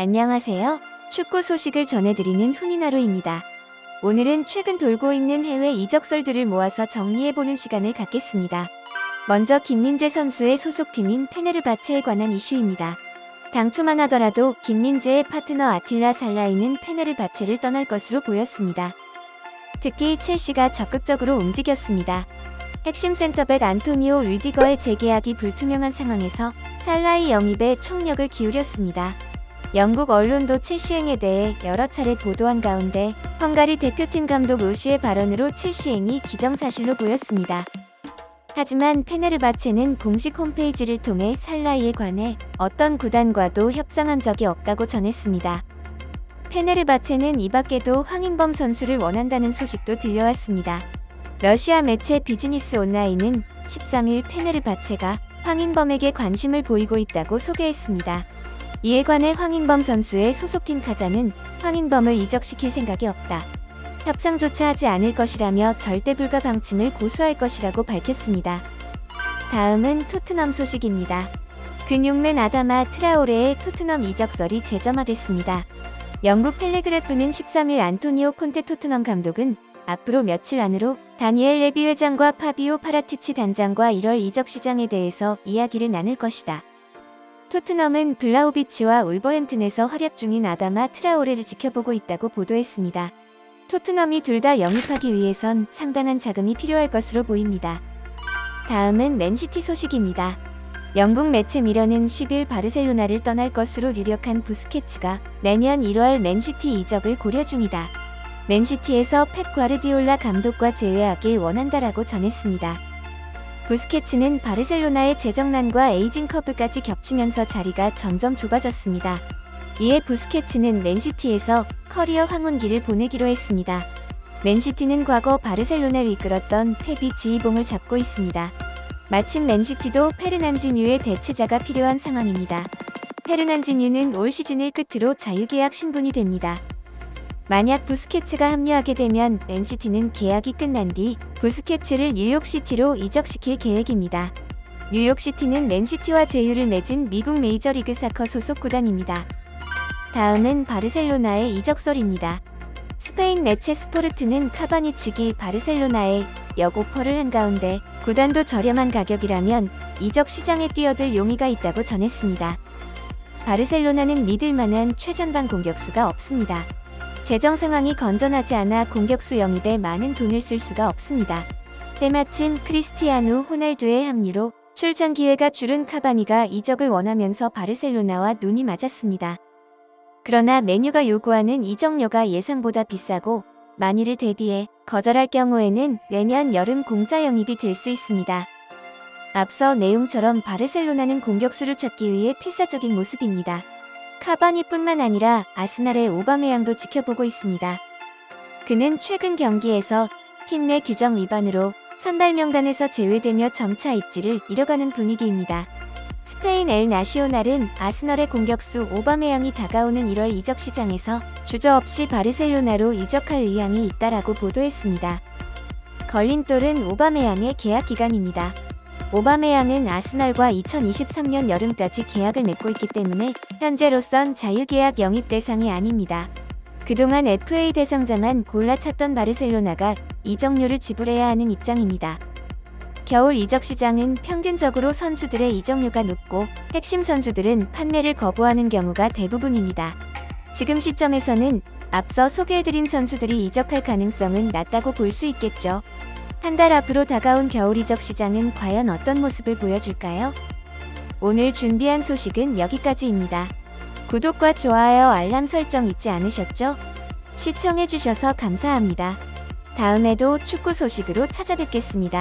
안녕하세요. 축구 소식을 전해드리는 훈이나루입니다. 오늘은 최근 돌고 있는 해외 이적설들을 모아서 정리해보는 시간을 갖겠습니다. 먼저 김민재 선수의 소속팀인 페네르바체에 관한 이슈입니다. 당초만 하더라도 김민재의 파트너 아틸라 살라이는 페네르바체를 떠날 것으로 보였습니다. 특히 첼시가 적극적으로 움직였습니다. 핵심 센터백 안토니오 르디거의 재계약이 불투명한 상황에서 살라이 영입에 총력을 기울였습니다. 영국 언론도 첼시 행에 대해 여러 차례 보도한 가운데 헝가리 대표팀 감독 로시의 발언으로 첼시 행이 기정사실로 보였습니다. 하지만 페네르바체는 공식 홈페이지를 통해 살라이에 관해 어떤 구단과도 협상한 적이 없다고 전했습니다. 페네르바체는 이 밖에도 황인범 선수를 원한다는 소식도 들려왔습니다. 러시아 매체 비즈니스 온라인은 13일 페네르바체가 황인범에게 관심을 보이고 있다고 소개했습니다. 이에 관해 황인범 선수의 소속팀 카자는 황인범을 이적시킬 생각이 없다. 협상조차 하지 않을 것이라며 절대 불가 방침을 고수할 것이라고 밝혔습니다. 다음은 토트넘 소식입니다. 근육맨 아다마 트라오레의 토트넘 이적설이 재점화됐습니다. 영국 텔레그래프는 13일 안토니오 콘테 토트넘 감독은 앞으로 며칠 안으로 다니엘 레비 회장과 파비오 파라티치 단장과 1월 이적 시장에 대해서 이야기를 나눌 것이다. 토트넘은 블라우비치와 울버햄튼에서 활약 중인 아다마 트라오레를 지켜보고 있다고 보도했습니다. 토트넘이 둘 다 영입하기 위해선 상당한 자금이 필요할 것으로 보입니다. 다음은 맨시티 소식입니다. 영국 매체 미러는 10일 바르셀로나를 떠날 것으로 유력한 부스케츠가 내년 1월 맨시티 이적을 고려 중이다. 맨시티에서 펩 과르디올라 감독과 재회하길 원한다라고 전했습니다. 부스케츠는 바르셀로나의 재정난과 에이징 커브까지 겹치면서 자리가 점점 좁아졌습니다. 이에 부스케츠는 맨시티에서 커리어 황혼기를 보내기로 했습니다. 맨시티는 과거 바르셀로나를 이끌었던 펩이 지휘봉을 잡고 있습니다. 마침 맨시티도 페르난지뉴의 대체자가 필요한 상황입니다. 페르난지뉴는 올 시즌을 끝으로 자유계약 신분이 됩니다. 만약 부스케츠가 합류하게 되면 맨시티는 계약이 끝난 뒤 부스케츠를 뉴욕시티로 이적시킬 계획입니다. 뉴욕시티는 맨시티와 제휴를 맺은 미국 메이저리그 사커 소속 구단입니다. 다음은 바르셀로나의 이적설입니다. 스페인 매체 스포르트는 카바니 측이 바르셀로나에 역오퍼를 한 가운데 구단도 저렴한 가격이라면 이적 시장에 뛰어들 용의가 있다고 전했습니다. 바르셀로나는 믿을 만한 최전방 공격수가 없습니다. 재정 상황이 건전하지 않아 공격수 영입에 많은 돈을 쓸 수가 없습니다. 때마침 크리스티아누 호날두의 합류로 출전 기회가 줄은 카바니가 이적을 원하면서 바르셀로나와 눈이 맞았습니다. 그러나 메뉴가 요구하는 이적료가 예상보다 비싸고 만일을 대비해 거절할 경우에는 내년 여름 공짜 영입이 될 수 있습니다. 앞서 내용처럼 바르셀로나는 공격수를 찾기 위해 필사적인 모습입니다. 카바니뿐만 아니라 아스날의 오바메양도 지켜보고 있습니다. 그는 최근 경기에서 팀 내 규정 위반으로 선발 명단에서 제외되며 점차 입지를 잃어가는 분위기입니다. 스페인 엘 나시오날은 아스널의 공격수 오바메양이 다가오는 1월 이적 시장에서 주저없이 바르셀로나로 이적할 의향이 있다라고 보도했습니다. 걸림돌은 오바메양의 계약 기간입니다. 오바메양은 아스널과 2023년 여름까지 계약을 맺고 있기 때문에 현재로선 자유계약 영입 대상이 아닙니다. 그동안 FA 대상자만 골라 찾던 바르셀로나가 이적료를 지불해야 하는 입장입니다. 겨울 이적 시장은 평균적으로 선수들의 이적료가 높고 핵심 선수들은 판매를 거부하는 경우가 대부분입니다. 지금 시점에서는 앞서 소개해드린 선수들이 이적할 가능성은 낮다고 볼 수 있겠죠. 한 달 앞으로 다가온 겨울 이적 시장은 과연 어떤 모습을 보여줄까요? 오늘 준비한 소식은 여기까지입니다. 구독과 좋아요, 알람 설정 잊지 않으셨죠? 시청해주셔서 감사합니다. 다음에도 축구 소식으로 찾아뵙겠습니다.